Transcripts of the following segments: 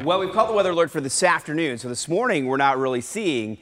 Well, we've called the weather alert for this afternoon. So this morning, we're not really seeing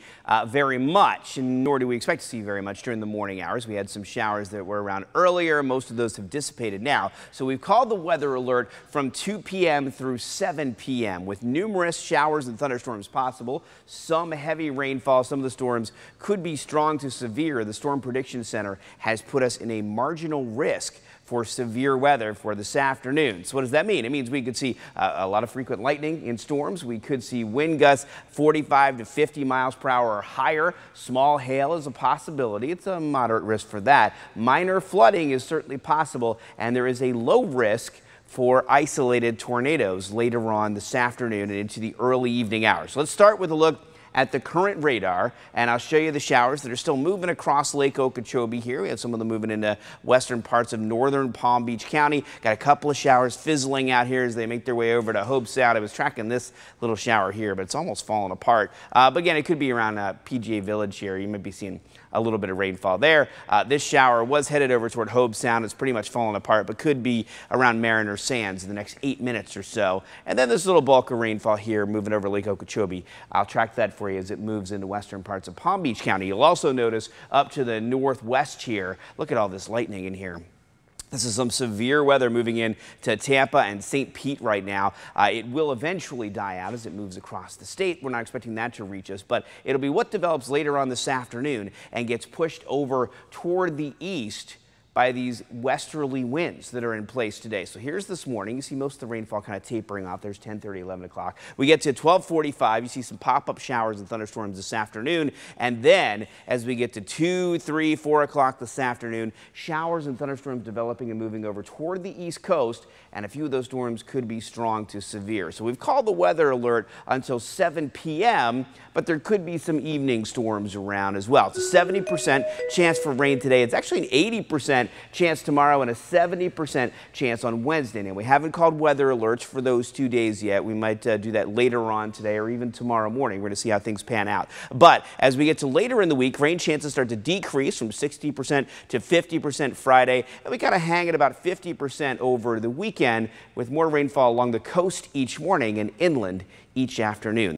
very much, and nor do we expect to see very much during the morning hours. We had some showers that were around earlier. Most of those have dissipated now. So we've called the weather alert from 2 p.m. through 7 p.m. with numerous showers and thunderstorms possible. Some heavy rainfall. Some of the storms could be strong to severe. The Storm Prediction Center has put us in a marginal risk for severe weather for this afternoon. So what does that mean? It means we could see a lot of frequent lightning in storms. We could see wind gusts 45 to 50 miles per hour or higher. Small hail is a possibility. It's a moderate risk for that. Minor flooding is certainly possible, and there is a low risk for isolated tornadoes later on this afternoon and into the early evening hours. So let's start with a look at the current radar, and I'll show you the showers that are still moving across Lake Okeechobee here. We have some of them moving into western parts of northern Palm Beach County. Got a couple of showers fizzling out here as they make their way over to Hope Sound. I was tracking this little shower here, but it's almost falling apart. But again, it could be around PGA Village here. You might be seeing a little bit of rainfall there. This shower was headed over toward Hope Sound. It's pretty much fallen apart, but could be around Mariner Sands in the next 8 minutes or so. And then this little bulk of rainfall here moving over Lake Okeechobee. I'll track that for you as it moves into western parts of Palm Beach County. You'll also notice up to the northwest here. Look at all this lightning in here. This is some severe weather moving in to Tampa and St. Pete right now. It will eventually die out as it moves across the state. We're not expecting that to reach us, but it'll be what develops later on this afternoon and gets pushed over toward the east by these westerly winds that are in place today. So here's this morning. You see most of the rainfall kind of tapering off. There's 10:30, 11 o'clock. We get to 12:45. You see some pop-up showers and thunderstorms this afternoon. And then as we get to 2, 3, 4 o'clock this afternoon, showers and thunderstorms developing and moving over toward the east coast. And a few of those storms could be strong to severe. So we've called the weather alert until 7 p.m., but there could be some evening storms around as well. It's a 70% chance for rain today. It's actually an 80% chance tomorrow and a 70% chance on Wednesday. And we haven't called weather alerts for those 2 days yet. We might do that later on today or even tomorrow morning. We're going to see how things pan out. But as we get to later in the week, rain chances start to decrease from 60% to 50% Friday. And we kind of hang at about 50% over the weekend with more rainfall along the coast each morning and inland each afternoon.